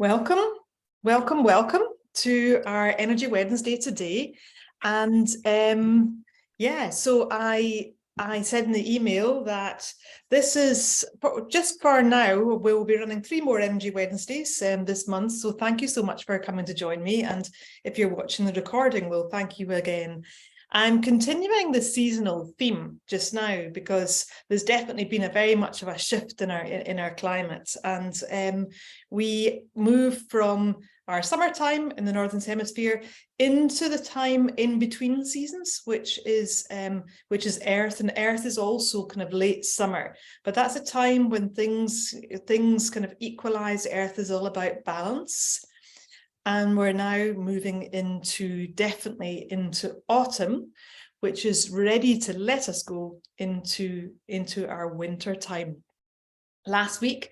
Welcome, welcome, welcome to our Energy Wednesday today. And yeah, so I said in the email that this is just for now. We'll be running 3 more Energy Wednesdays this month. So thank you so much for coming to join me. And if you're watching the recording, well, thank you again. I'm continuing the seasonal theme just now because there's definitely been a very much of a shift in our climate, and we move from our summertime in the Northern Hemisphere into the time in between seasons, which is Earth, and Earth is also kind of late summer. But that's a time when things kind of equalize. Earth is all about balance. And we're now moving definitely into autumn, which is ready to let us go into our winter time. Last week,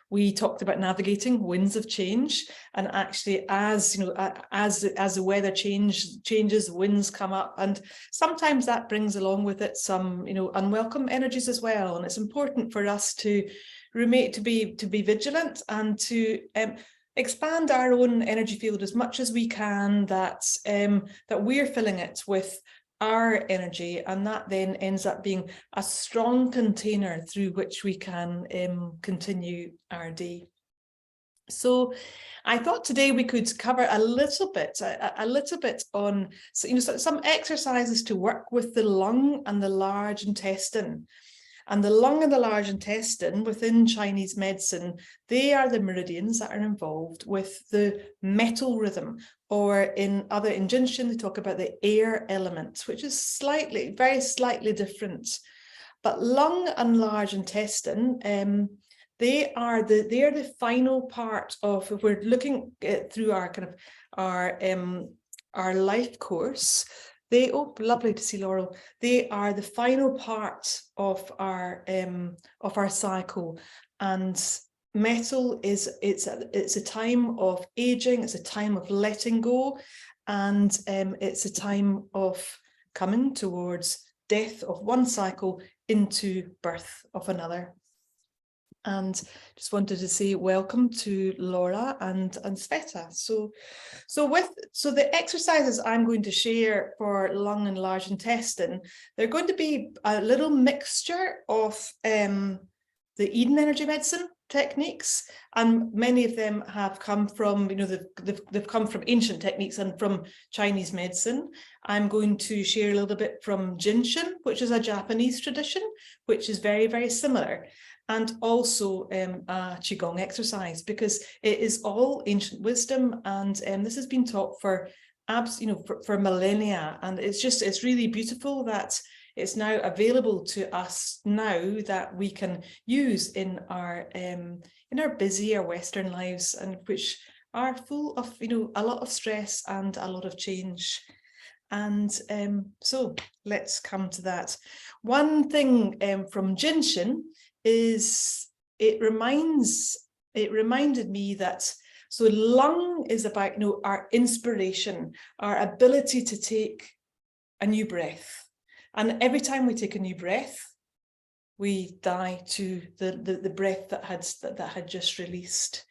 we talked about navigating winds of change, and actually, as the weather changes, winds come up, and sometimes that brings along with it some unwelcome energies as well. And it's important for us to be vigilant and to expand our own energy field as much as we can, that we're filling it with our energy, and that then ends up being a strong container through which we can continue our day. So I thought today we could cover a little bit on some exercises to work with the lung and the large intestine. And the lung and the large intestine within Chinese medicine, they are the meridians that are involved with the metal rhythm, or in Jinshin, they talk about the air element, which is very slightly different. But lung and large intestine, they are the final part of, if we're looking through our life course. Lovely to see Laurel. They are the final part of our cycle, and metal it's a time of aging. It's a time of letting go, and it's a time of coming towards death of one cycle into birth of another. And just wanted to say welcome to Laura and Sveta. So the exercises I'm going to share for lung and large intestine, they're going to be a little mixture of the Eden energy medicine techniques, and many of them have come from they've come from ancient techniques and from Chinese medicine. I'm going to share a little bit from Jinshin, which is a Japanese tradition, which is very, very similar. And also a Qigong exercise, because it is all ancient wisdom, and this has been taught for millennia, and it's really beautiful that it's now available to us now, that we can use in our busy Western lives, and which are full of a lot of stress and a lot of change. And so let's come to that. One thing from Jinshin is it reminded me that lung is about our inspiration, our ability to take a new breath, and every time we take a new breath, we die to the breath that had just released.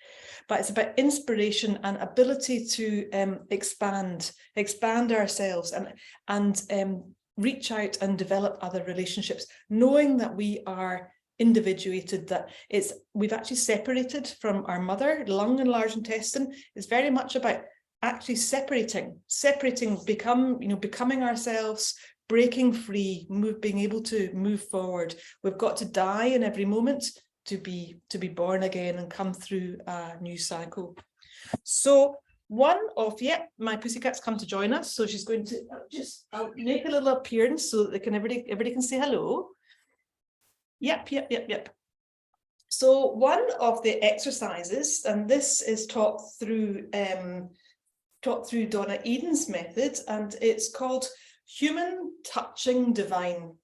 But it's about inspiration and ability to expand ourselves and reach out and develop other relationships, knowing that we are individuated, that we've actually separated from our mother. Lung and large intestine is very much about actually separating, becoming ourselves, breaking free, being able to move forward. We've got to die in every moment to be born again and come through a new cycle. So my pussycat's come to join us, so she's going to I'll make a little appearance so that everybody can say hello. Yep. So one of the exercises, and this is taught through Donna Eden's method, and it's called Human Touching Divine.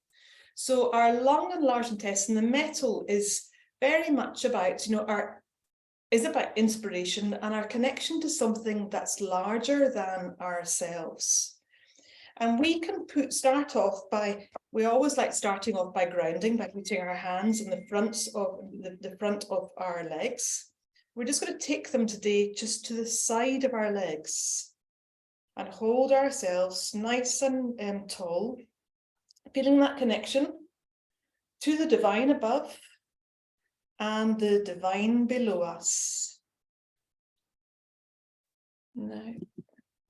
So our lung and large intestine, the metal, is very much about about inspiration and our connection to something that's larger than ourselves. And we can start off by, we always like starting off by grounding, by putting our hands in the front of our legs. we're just going to take them today just to the side of our legs and hold ourselves nice and tall, feeling that connection to the divine above and the divine below us. Now,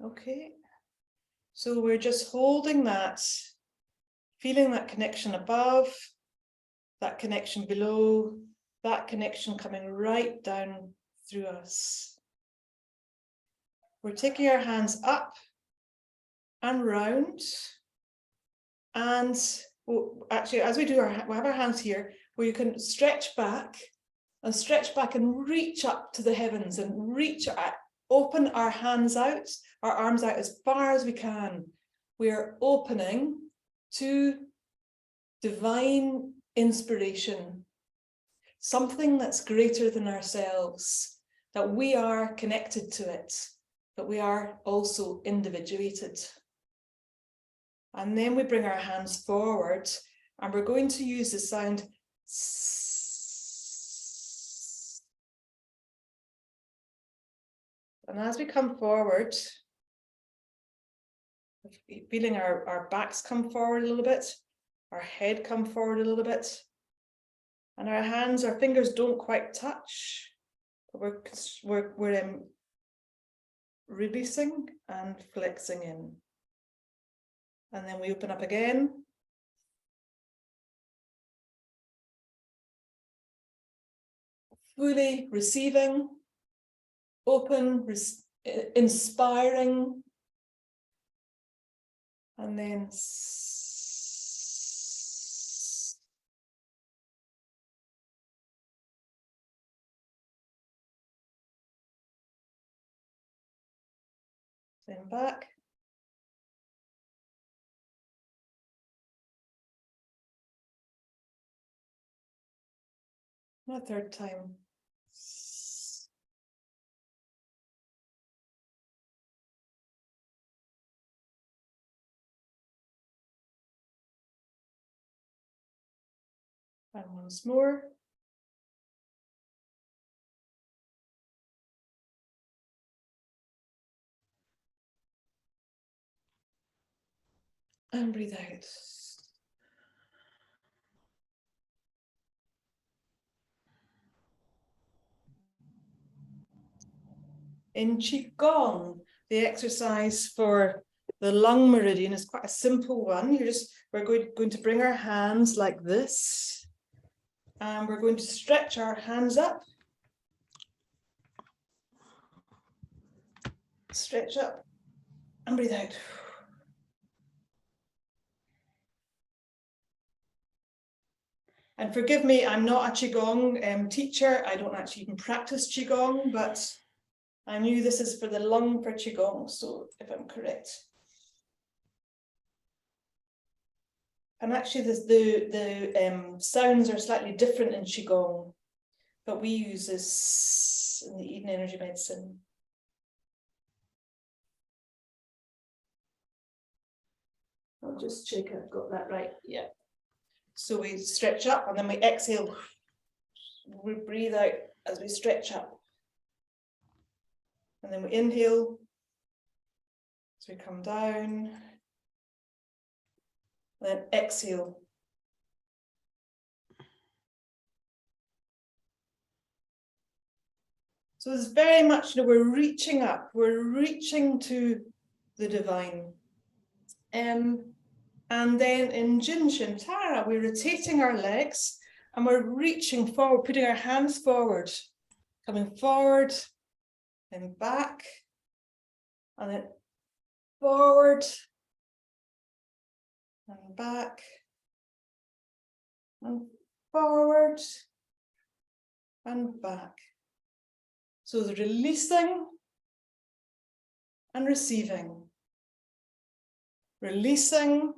okay. So we're just holding that, feeling that connection above, that connection below, that connection coming right down through us. We're taking our hands up and round. And actually, as we do we'll have our hands here, where you can stretch back and reach up to the heavens and reach out, open our hands out, our arms out as far as we can. We are opening to divine inspiration, something that's greater than ourselves, that we are connected to it, but we are also individuated. And then we bring our hands forward and we're going to use the sound S. And as we come forward, feeling our backs come forward a little bit, our head come forward a little bit, and our hands, our fingers don't quite touch, but we're releasing and flexing in. And then we open up again. Fully receiving, open, inspiring, and then back. And a third time. And once more. And breathe out. In Qigong, the exercise for the lung meridian is quite a simple one. We're going to bring our hands like this, and we're going to stretch our hands up. Stretch up and breathe out. And forgive me, I'm not a Qigong teacher. I don't actually even practice Qigong, but I knew this is for the lung for Qigong, so if I'm correct. And actually the sounds are slightly different in Qigong, but we use this in the Eden Energy Medicine. I'll just check I've got that right. Yeah. So we stretch up and then we exhale. We breathe out as we stretch up. And then we inhale as we come down. And then exhale. So it's very much, we're reaching up, we're reaching to the divine. And then in Jin Shin Tara, we're rotating our legs and we're reaching forward, putting our hands forward, coming forward, then back, and then forward, and back, and forward, and back. So the releasing and receiving. Releasing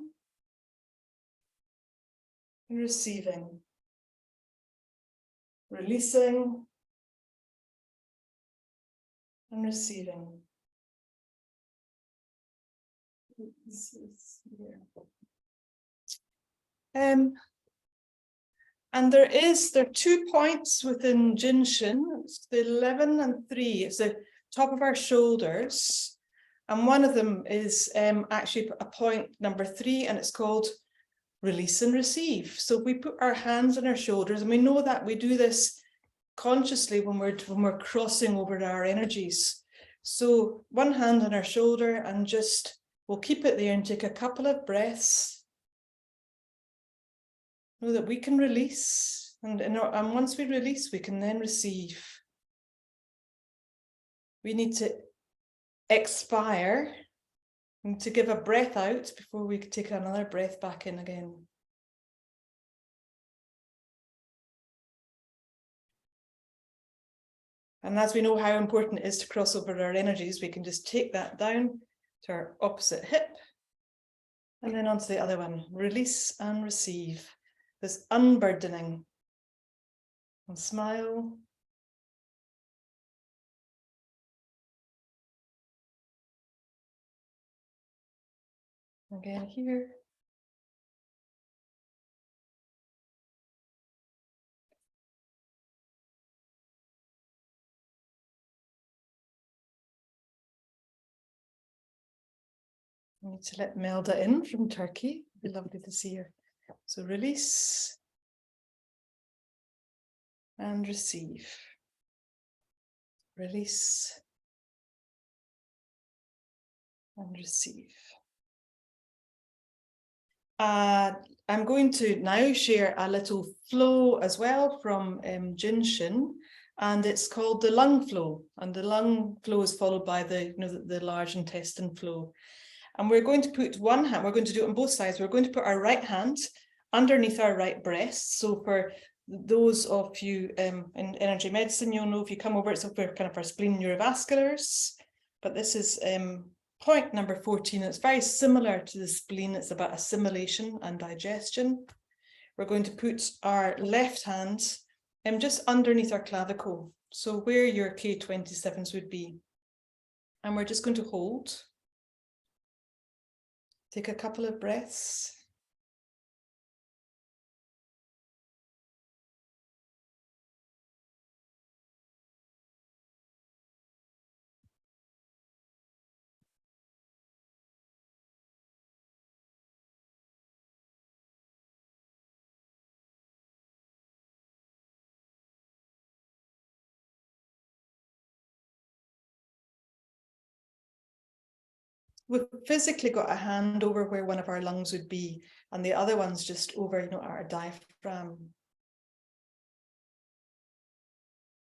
and receiving. Releasing and receiving. This is here. And there are 2 points within Jinshin. It's the 11 and 3. It's the top of our shoulders. And one of them is actually a point number 3, and it's called release and receive. So we put our hands on our shoulders, and we know that we do this consciously when we're crossing over our energies. So one hand on our shoulder, and just we'll keep it there and take a couple of breaths. Know that we can release, and once we release, we can then receive. We need to expire and to give a breath out before we take another breath back in again. And as we know how important it is to cross over our energies, we can just take that down to our opposite hip, and then onto the other one. Release and receive. This unburdening. And smile. Again here. I need to let Melda in from Turkey. It'd be lovely to see her. So release and receive. Release and receive. I'm going to now share a little flow as well from Jinshin, and it's called the lung flow. And the lung flow is followed by the large intestine flow. And we're going to put one hand, we're going to do it on both sides. We're going to put our right hand underneath our right breast. So for those of you in energy medicine, you'll know if you come over, it's over kind of our spleen neurovasculars. But this is point number 14. It's very similar to the spleen. It's about assimilation and digestion. We're going to put our left hand just underneath our clavicle. So where your K27s would be. And we're just going to hold. Take a couple of breaths. We've physically got a hand over where one of our lungs would be, and the other one's just over, our diaphragm.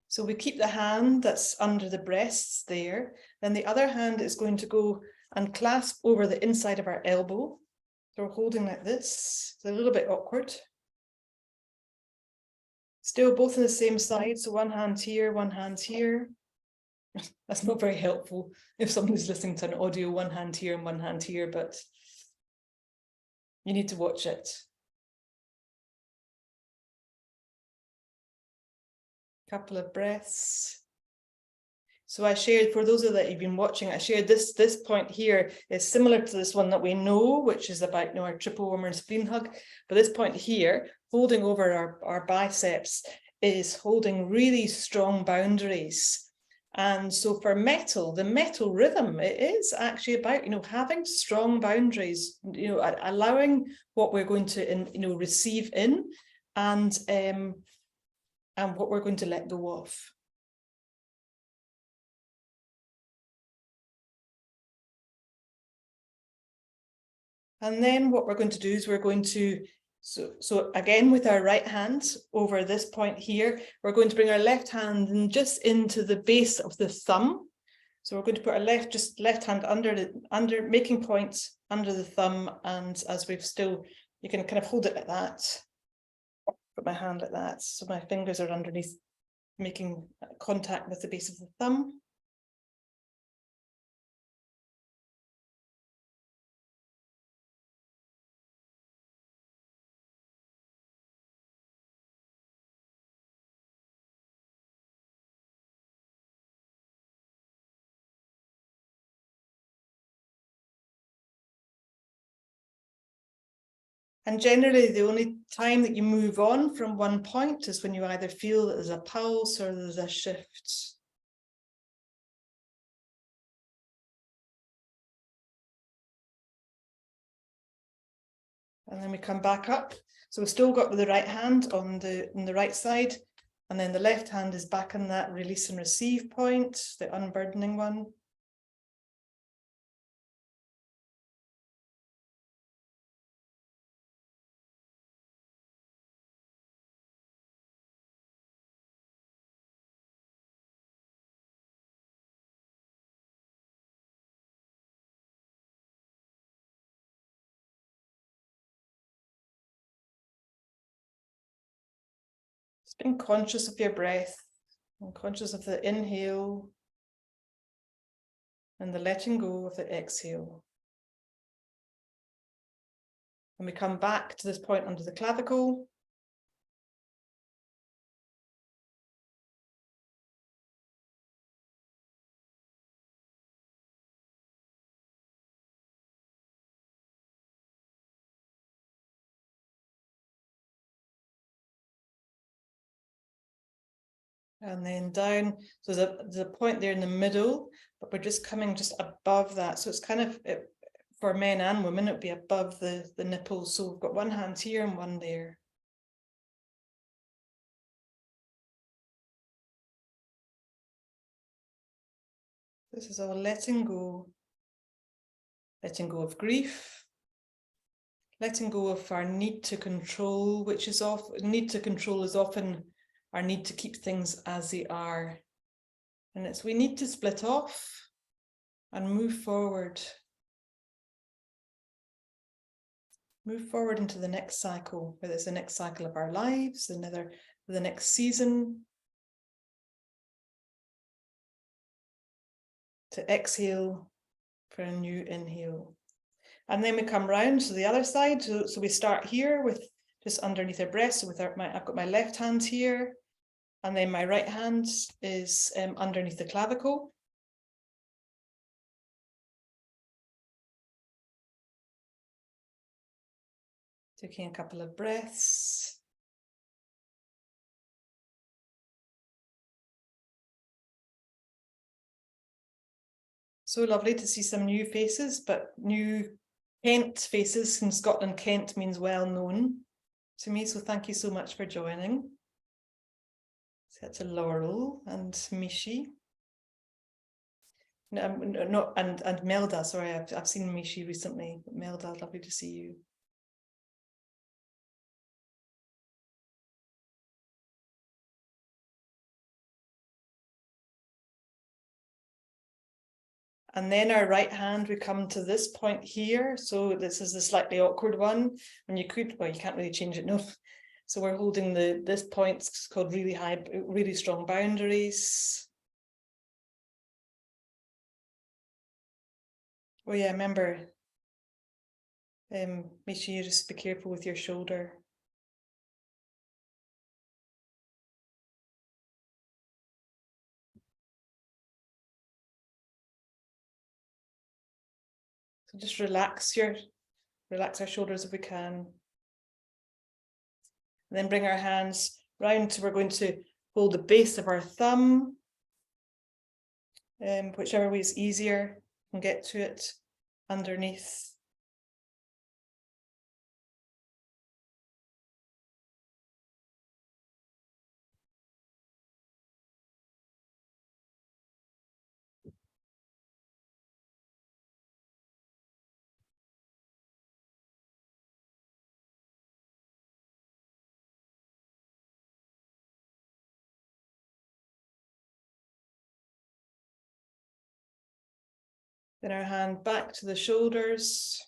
So we keep the hand that's under the breasts there. Then the other hand is going to go and clasp over the inside of our elbow. So we're holding like this. It's a little bit awkward. Still both on the same side. So one hand here, one hand here. That's not very helpful if somebody's listening to an audio, one hand here and one hand here, but you need to watch it. Couple of breaths. So I shared, for those of that you've been watching, I shared this point here is similar to this one that we know, which is about our triple worm and spleen hug. But this point here, holding over our biceps, is holding really strong boundaries. And so for metal, the metal rhythm, it is actually about, having strong boundaries, allowing what we're going to, receive in, and what we're going to let go of. And then what we're going to do is we're going to, so again with our right hand over this point here, we're going to bring our left hand and just into the base of the thumb. So we're going to put our left hand under making points under the thumb, and as we've still, you can kind of hold it like that. Put my hand like that, so my fingers are underneath, making contact with the base of the thumb. And generally, the only time that you move on from one point is when you either feel that there's a pulse or there's a shift. And then we come back up. So we've still got the right hand on the right side, and then the left hand is back in that release and receive point, the unburdening one. Just being conscious of your breath and conscious of the inhale and the letting go of the exhale. And we come back to this point under the clavicle. And then down, so there's a point there in the middle, but we're just coming just above that. So it's kind of, for men and women, it would be above the nipples. So we've got one hand here and one there. This is all letting go of grief, letting go of our need to control, which is often, need to control is often our need to keep things as they are. And it's, we need to split off and move forward. Move forward into the next cycle, whether it's the next cycle of our lives, the next season. To exhale for a new inhale. And then we come round to the other side. So we start here with just underneath our breast. So I've got my left hand here, and then my right hand is underneath the clavicle. Taking a couple of breaths. So lovely to see some new faces, but new Kent faces. In Scotland, Kent means well known to me. So thank you so much for joining. So that's a Laurel and Mishi. No, and Melda, sorry, I've seen Mishi recently. But Melda, lovely to see you. And then our right hand, we come to this point here. So this is the slightly awkward one. And you could, well, you can't really change it, no. So we're holding this point, it's called really strong boundaries. Oh yeah, remember, make sure you just be careful with your shoulder. So just relax our shoulders if we can. And then bring our hands round. So we're going to hold the base of our thumb, whichever way is easier, and get to it underneath. Then our hand back to the shoulders.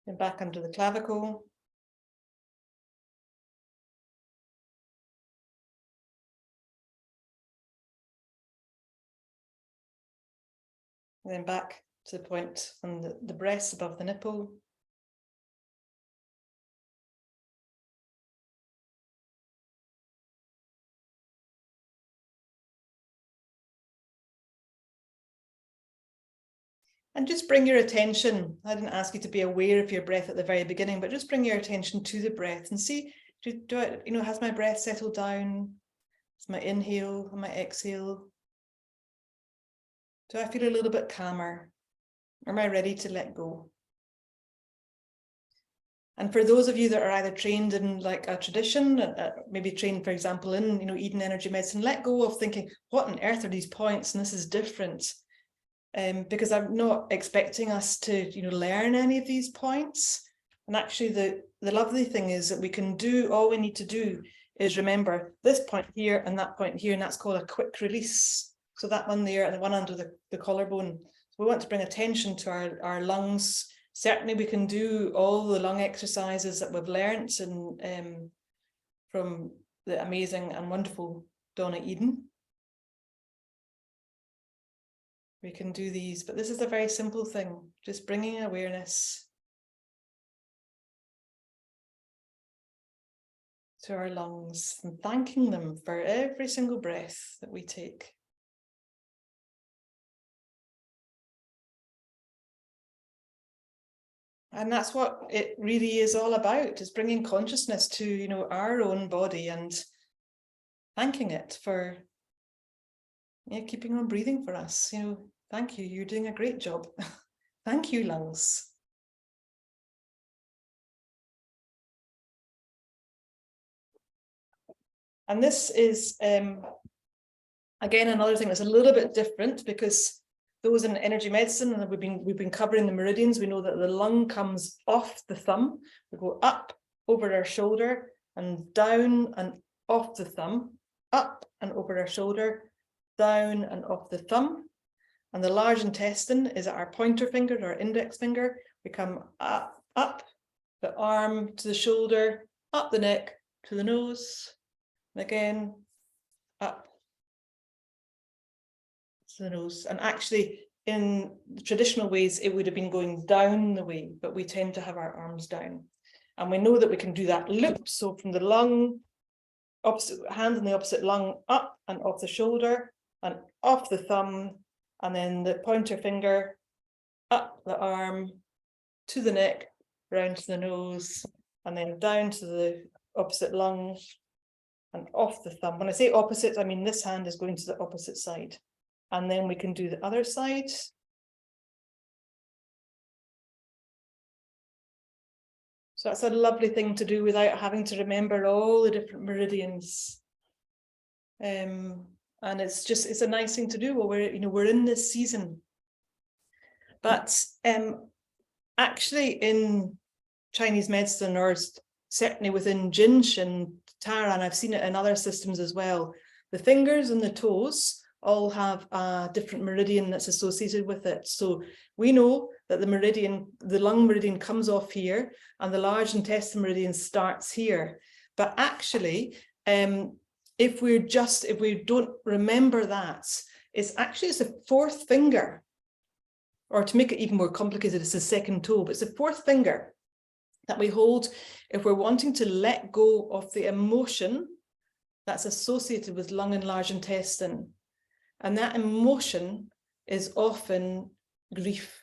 Then back under the clavicle. And then back to the point on the breast above the nipple. And just bring your attention. I didn't ask you to be aware of your breath at the very beginning, but just bring your attention to the breath and see, has my breath settled down? Is my inhale and my exhale? Do I feel a little bit calmer? Am I ready to let go? And for those of you that are either trained in like a tradition, maybe trained, for example, in Eden energy medicine, let go of thinking, what on earth are these points? And this is different. Because I'm not expecting us to learn any of these points. And actually the lovely thing is that we can do, all we need to do is remember this point here and that point here, and that's called a quick release. So that one there and the one under the collarbone. So we want to bring attention to our lungs. Certainly we can do all the lung exercises that we've learnt and from the amazing and wonderful Donna Eden. We can do these, but this is a very simple thing, just bringing awareness to our lungs and thanking them for every single breath that we take. And that's what it really is all about, is bringing consciousness to, our own body and thanking it for keeping on breathing for us. Thank you, you're doing a great job. Thank you, lungs. And this is, again, another thing that's a little bit different, because those in energy medicine, and we've been covering the meridians, we know that the lung comes off the thumb. We go up over our shoulder and down and off the thumb, up and over our shoulder, down and off the thumb. And the large intestine is at our pointer finger, our index finger. We come up the arm to the shoulder, up the neck to the nose, and again up to the nose. And actually in the traditional ways it would have been going down the way, but we tend to have our arms down. And we know that we can do that loop. So from the lung, opposite hand and the opposite lung, up and off the shoulder and off the thumb, and then the pointer finger up the arm to the neck, round to the nose, and then down to the opposite lung and off the thumb. When I say opposite, I mean this hand is going to the opposite side. And then we can do the other side. So that's a lovely thing to do without having to remember all the different meridians. And it's a nice thing to do while we're in this season. But actually in Chinese medicine, or certainly within Jinshin, Tara, and I've seen it in other systems as well, the fingers and the toes all have a different meridian that's associated with it. So we know that the lung meridian comes off here and the large intestine meridian starts here. But actually, if we don't remember that, it's a fourth finger, or to make it even more complicated, it's the second toe, but it's the fourth finger that we hold if we're wanting to let go of the emotion that's associated with lung and large intestine. And that emotion is often grief.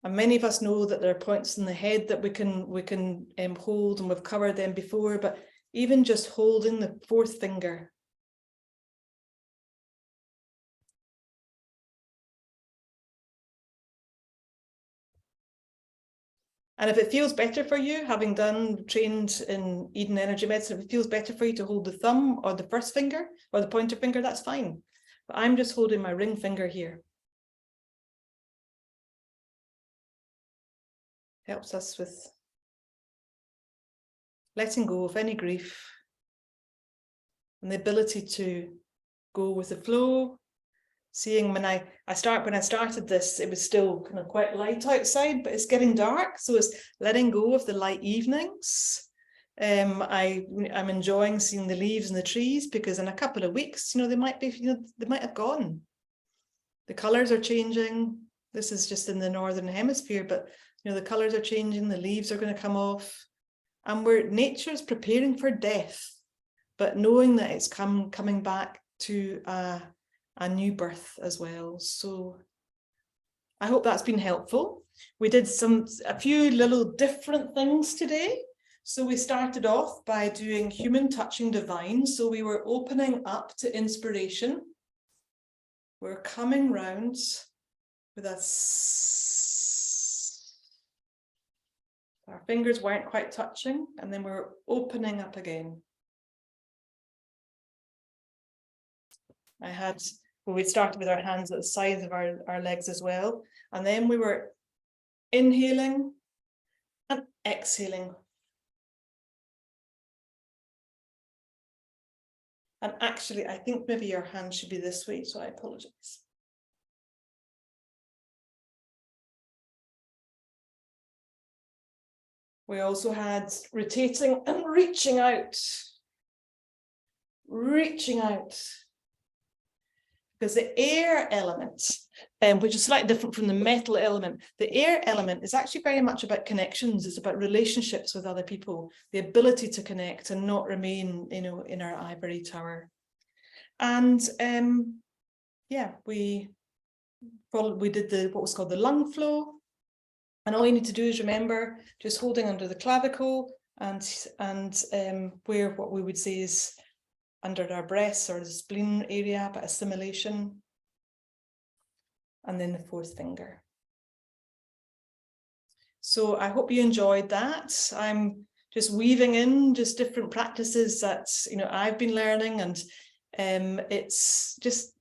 And many of us know that there are points in the head that we can hold, and we've covered them before, but even just holding the fourth finger. And if it feels better for you, having trained in Eden energy medicine, if it feels better for you to hold the thumb or the first finger or the pointer finger, that's fine. But I'm just holding my ring finger here. Helps us with letting go of any grief and the ability to go with the flow. Seeing when I started this, it was still kind of quite light outside, but it's getting dark, so it's letting go of the light evenings. I'm enjoying seeing the leaves and the trees, because in a couple of weeks, they might have gone. The colours are changing. This is just in the northern hemisphere, but the colours are changing. The leaves are going to come off, and nature is preparing for death, but knowing that it's coming back to a a new birth as well. So I hope that's been helpful. We did a few little different things today. So we started off by doing human touching divine. So we were opening up to inspiration. We're coming round with our fingers weren't quite touching, and then we're opening up again. We started with our hands at the sides of our legs as well. And then we were inhaling and exhaling. And actually, I think maybe your hand should be this way, so I apologize. We also had rotating and reaching out. Reaching out. Because the air element, which is slightly different from the metal element, the air element is actually very much about connections. It's about relationships with other people, the ability to connect and not remain, in our ivory tower. And yeah, we did what was called the lung flow. And all you need to do is remember just holding under the clavicle and where what we would say is under our breasts or the spleen area, but assimilation. And then the fourth finger. So I hope you enjoyed that. I'm just weaving in just different practices that I've been learning, and it's just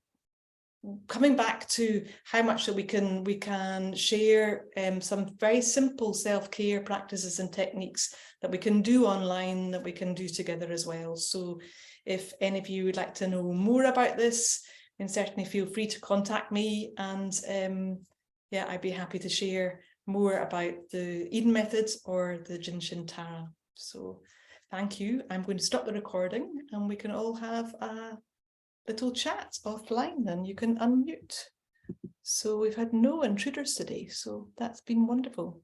coming back to how much that we can share some very simple self-care practices and techniques that we can do online, that we can do together as well. So if any of you would like to know more about this, then certainly feel free to contact me, and yeah, I'd be happy to share more about the Eden methods or the Jinshin Tara. So thank you. I'm going to stop the recording and we can all have a little chat offline, and you can unmute. So we've had no intruders today, so that's been wonderful.